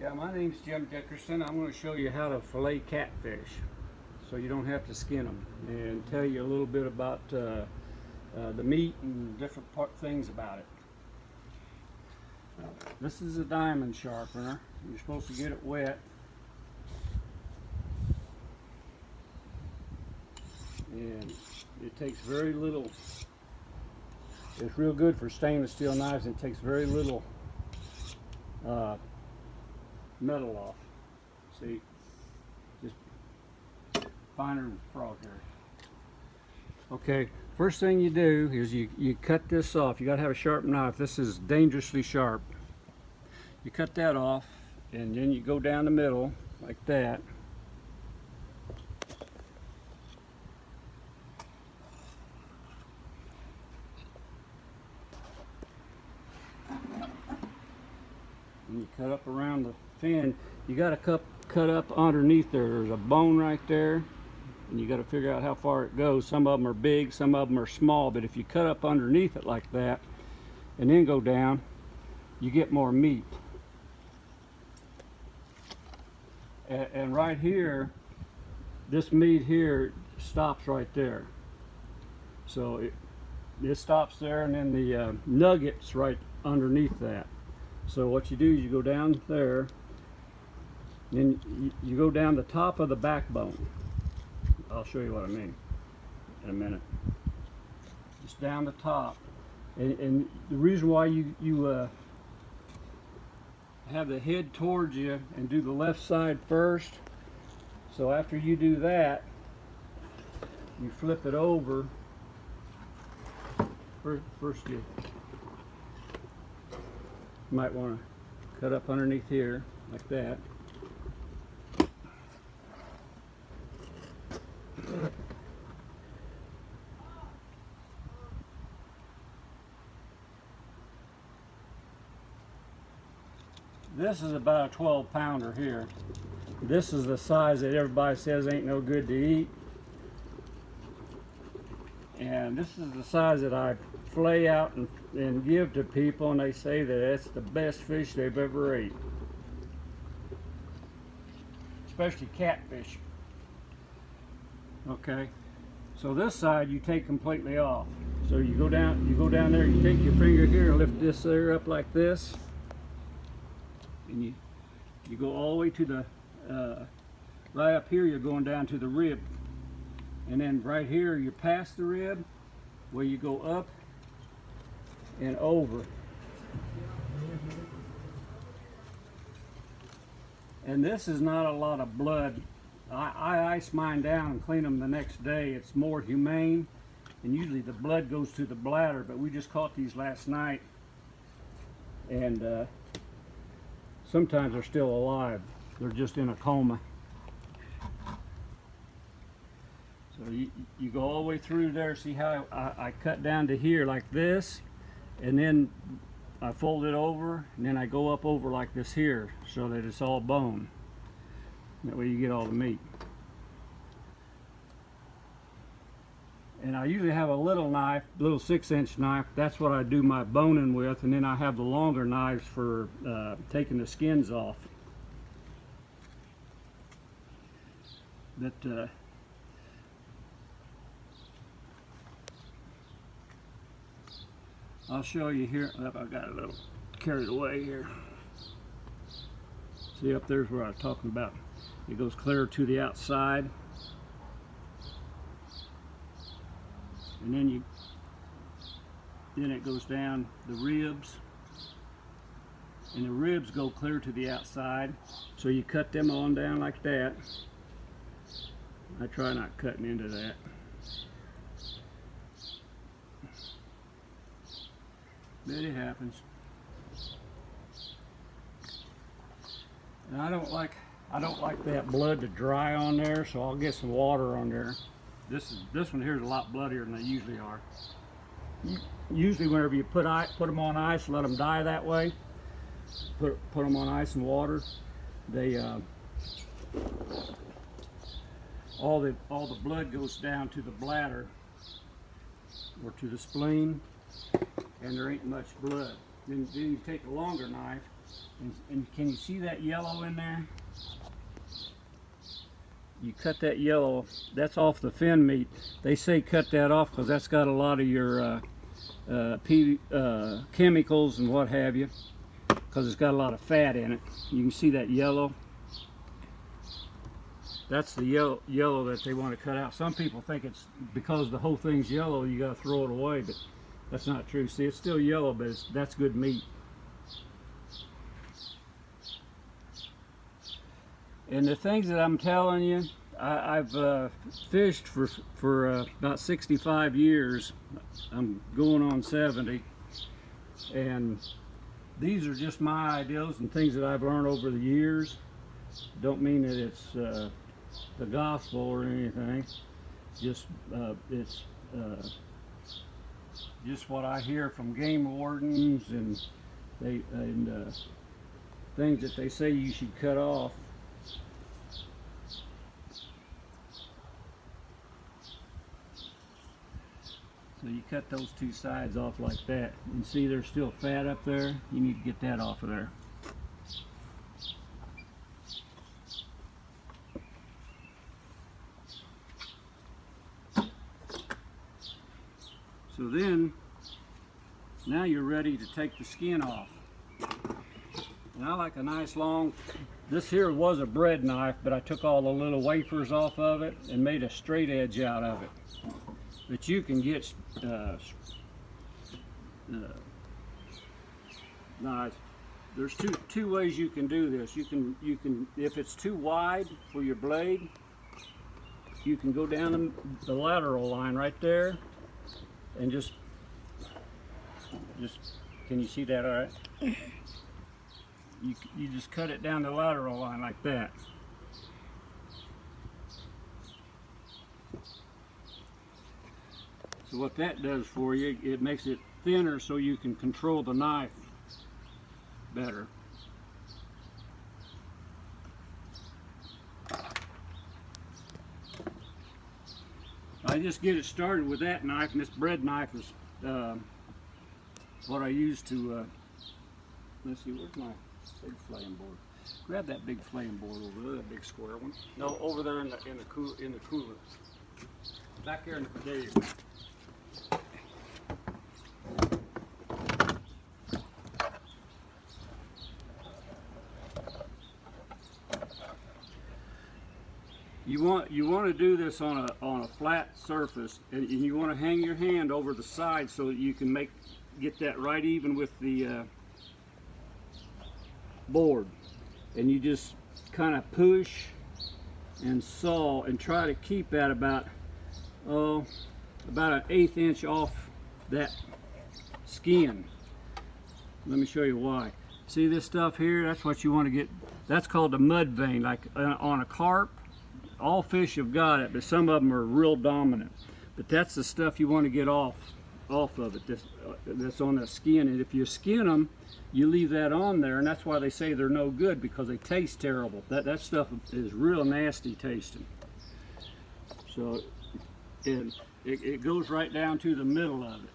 Yeah, my name's Jim Dickerson. I'm going to show you how to fillet catfish so you don't have to skin them, and tell you a little bit about the meat and different things about it. This is a diamond sharpener. You're supposed to get it wet. And it takes very little. It's real good for stainless steel knives, and it takes very little metal off. See, just finer than frog hair. Okay, first thing you do is you cut this off. You got to have a sharp knife. This is dangerously sharp. You cut that off, and then you go down the middle like that. And you cut up around the fin. You got to cut up underneath there. There's a bone right there, and you got to figure out how far it goes. Some of them are big, some of them are small, but if you cut up underneath it like that and then go down, you get more meat. And right here, this meat here stops right there. So it stops there, and then the nuggets right underneath that. So what you do is you go down there, and you go down the top of the backbone. I'll show you what I mean in a minute. Just down the top. And the reason why you have the head towards you and do the left side first, so after you do that, you flip it over. First you might want to cut up underneath here like that. This is about a 12-pounder here. This is the size that everybody says ain't no good to eat. And this is the size that I flay out and give to people, and they say that it's the best fish they've ever ate. Especially catfish. Okay, so this side you take completely off. So you go down there, you take your finger here and lift this there up like this, and you go all the way to the right up here. You're going down to the rib, and then right here you're past the rib, where you go up and over. And this is not a lot of blood. I ice mine down and clean them the next day. It's more humane, and usually the blood goes to the bladder, but we just caught these last night, and sometimes they're still alive. They're just in a coma. So you go all the way through there. See how I cut down to here like this, and then I fold it over, and then I go up over like this here, so that it's all bone. That way you get all the meat. And I usually have a little knife, little 6-inch knife. That's what I do my boning with, and then I have the longer knives for taking the skins off. But I'll show you here. I got a little carried away here. See, up there's where I was talking about. It goes clear to the outside, and then it goes down the ribs, and the ribs go clear to the outside. So you cut them on down like that. I try not cutting into that. But it happens. And I don't like that blood to dry on there, so I'll get some water on there. This one here is a lot bloodier than they usually are. Usually whenever you put them on ice, let them die that way. Put them on ice and water. They all the blood goes down to the bladder or to the spleen, and there ain't much blood. Then you take a longer knife And can you see that yellow in there? You cut that yellow, that's off the fin meat. They say cut that off because that's got a lot of your chemicals and what have you, because it's got a lot of fat in it. You can see that yellow. That's the yellow that they want to cut out. Some people think it's because the whole thing's yellow, you got to throw it away, but that's not true. See, it's still yellow, but that's good meat. And the things that I'm telling you, I've fished for about 65 years. I'm going on 70, and these are just my ideas and things that I've learned over the years. Don't mean that it's the gospel or anything. Just it's just what I hear from game wardens and things that they say you should cut off. So you cut those two sides off like that. And see there's still fat up there. You need to get that off of there. So then, now you're ready to take the skin off. And I like a nice long, this here was a bread knife, but I took all the little wafers off of it and made a straight edge out of it. But you can get knives. There's two ways you can do this. You can if it's too wide for your blade, you can go down the lateral line right there and just can you see that all right? You just cut it down the lateral line like that. So what that does for you, it makes it thinner so you can control the knife better. I just get it started with that knife, and this bread knife is what I use to, let's see, where's my big flaying board? Grab that big flaying board over there, that big square one. No, over there in the cooler. Back there in the, there you go. You want to do this on a flat surface, and you want to hang your hand over the side so that you can get that right even with the board, and you just kind of push and saw and try to keep that about an 1/8 inch off that skin. Let me show you why. See this stuff here? That's what you want to get. That's called the mud vein. Like on a carp, all fish have got it, but some of them are real dominant. But that's the stuff you want to get off of it. That's on that skin. And if you skin them, you leave that on there, and that's why they say they're no good, because they taste terrible. That stuff is real nasty tasting. So it goes right down to the middle of it.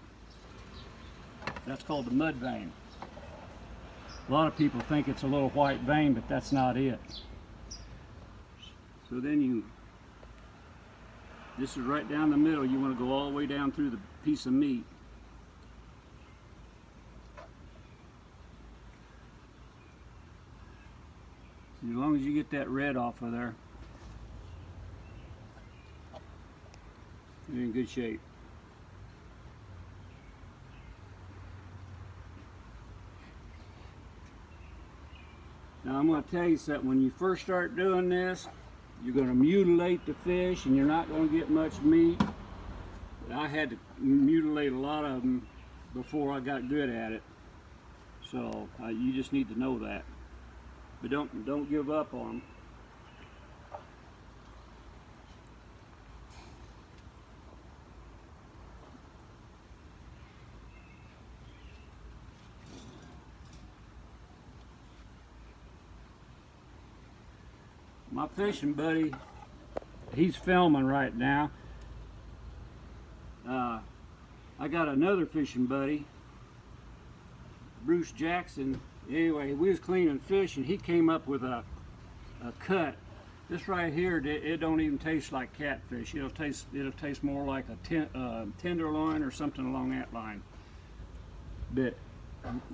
That's called the mud vein. A lot of people think it's a little white vein, but that's not it. So then this is right down the middle. You want to go all the way down through the piece of meat. So as long as you get that red off of there, you're in good shape. Now I'm going to tell you something. When you first start doing this, you're going to mutilate the fish, and you're not going to get much meat. I had to mutilate a lot of them before I got good at it. So you just need to know that. But don't give up on them. My fishing buddy, he's filming right now. I got another fishing buddy, Bruce Jackson. Anyway, we was cleaning fish and he came up with a cut. This right here, it don't even taste like catfish. It'll taste more like a tenderloin or something along that line. But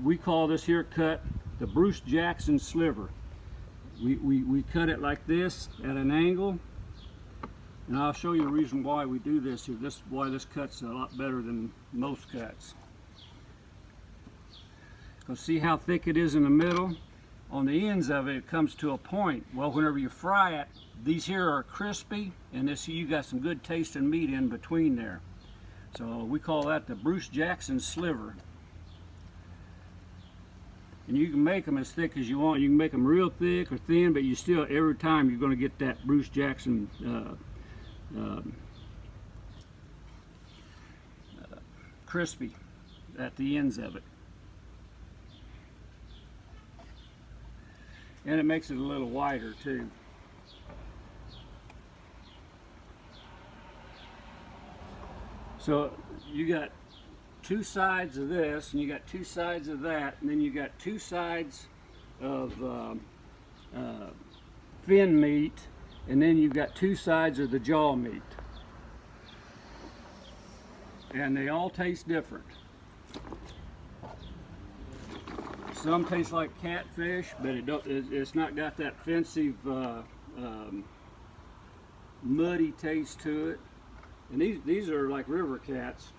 we call this here cut the Bruce Jackson sliver. We cut it like this at an angle, and I'll show you the reason why we do this here. This is why this cut's a lot better than most cuts. So see how thick it is in the middle? On the ends of it, it comes to a point. Well, whenever you fry it, these here are crispy, and this you got some good tasting meat in between there. So we call that the Bruce Jackson sliver. And you can make them as thick as you want. You can make them real thick or thin, but you still, every time you're going to get that Bruce Jackson crispy at the ends of it. And it makes it a little wider too. So you got two sides of this, and you got two sides of that, and then you got two sides of fin meat, and then you've got two sides of the jaw meat. And they all taste different. Some taste like catfish, but it's not got that offensive, muddy taste to it. And these are like river cats.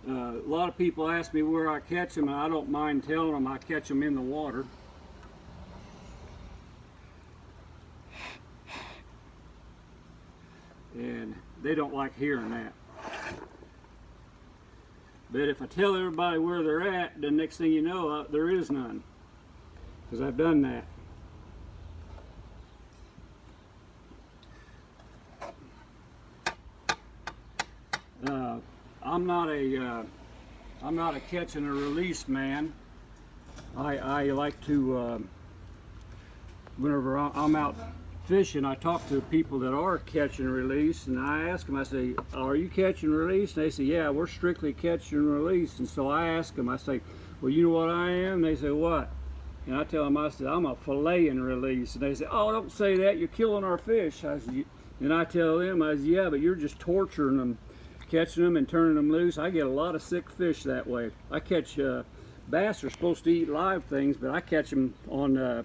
A lot of people ask me where I catch them, and I don't mind telling them I catch them in the water. And they don't like hearing that. But if I tell everybody where they're at, the next thing you know, there is none. Because I've done that. I'm not a catch and a release man. I like to, whenever I'm out fishing, I talk to people that are catch and release, and I ask them, I say, are you catch and release? And they say, yeah, we're strictly catch and release. And so I ask them, I say, well, you know what I am? And they say, what? And I tell them, I said, I'm a fillet and release. And they say, oh, don't say that, you're killing our fish. And I tell them, I say, yeah, but you're just torturing them, catching them and turning them loose. I get a lot of sick fish that way. I catch, bass are supposed to eat live things, but I catch them on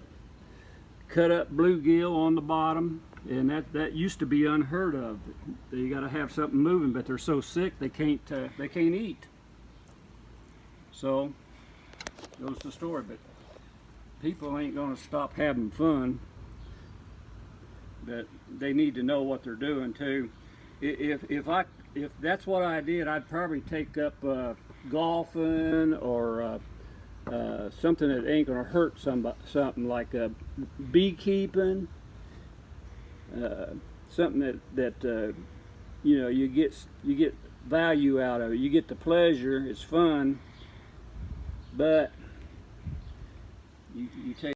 cut up bluegill on the bottom, and that used to be unheard of. You got to have something moving, but they're so sick they can't eat. So goes the story. But people ain't going to stop having fun. But they need to know what they're doing too. If that's what I did, I'd probably take up golfing or something that ain't gonna hurt something like beekeeping, something that you know, you get value out of it. You get the pleasure. It's fun, but you take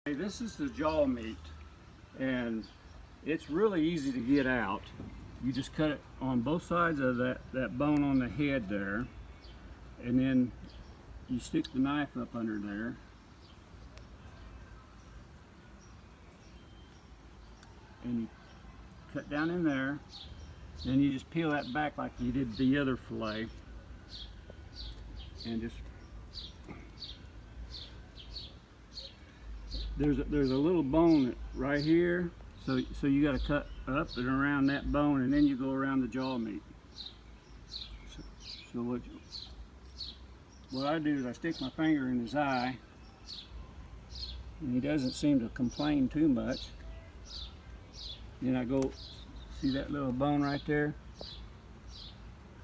Hey, this is the jaw meat, and it's really easy to get out. You just cut it on both sides of that bone on the head there, and then you stick the knife up under there. And you cut down in there, then you just peel that back like you did the other fillet, and just there's a little bone right here, so you got to cut up and around that bone, and then you go around the jaw meat. So what I do is I stick my finger in his eye, and he doesn't seem to complain too much. Then I go, see that little bone right there?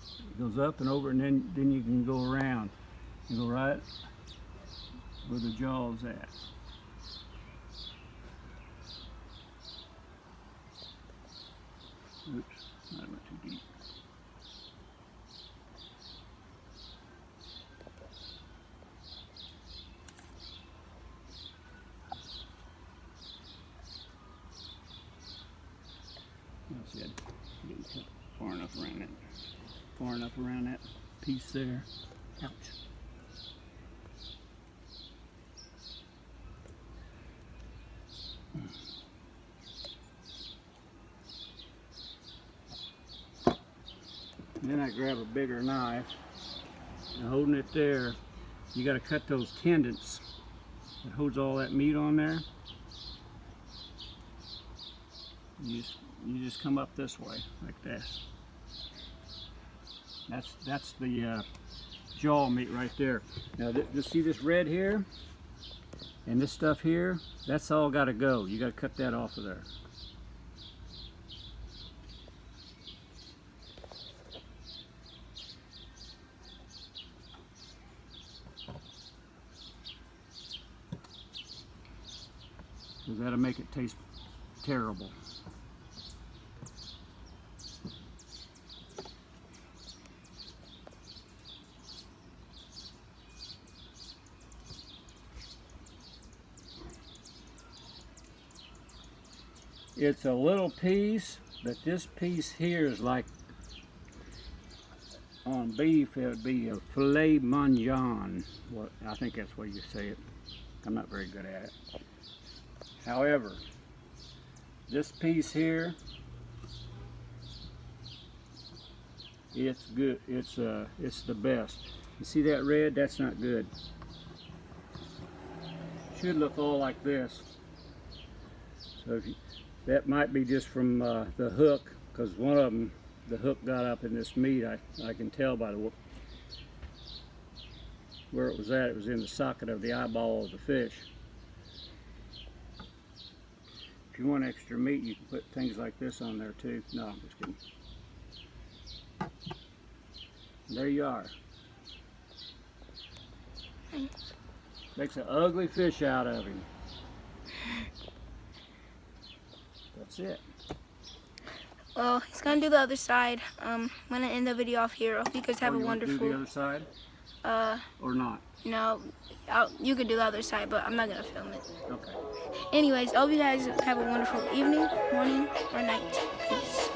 It goes up and over, and then you can go around. You go right where the jaw's at. Oops, that went too deep. That's it. Didn't cut far enough around it. Far enough around that piece there. Ouch. Then I grab a bigger knife, and holding it there, you got to cut those tendons that holds all that meat on there. You just come up this way like this. That's the jaw meat right there. Now just see this red here and this stuff here, that's all got to go. You got to cut that off of there. Because that'll make it taste terrible. It's a little piece, but this piece here is like, on beef it would be a filet mignon. Well, I think that's what you say it. I'm not very good at it. However, this piece here, it's good. It's the best. You see that red? That's not good. Should look all like this. So if you, that might be just from the hook, because one of them, the hook got up in this meat. I can tell by the where it was at. It was in the socket of the eyeball of the fish. If you want extra meat, you can put things like this on there too. No, I'm just kidding. There you are. Makes an ugly fish out of him. That's it. Well, he's gonna do the other side. I'm gonna end the video off here. I hope you guys have a wonderful. Do the other side? Or not? No, you could do the other side, but I'm not gonna film it. Okay. Anyways, I hope you guys have a wonderful evening, morning, or night. Peace.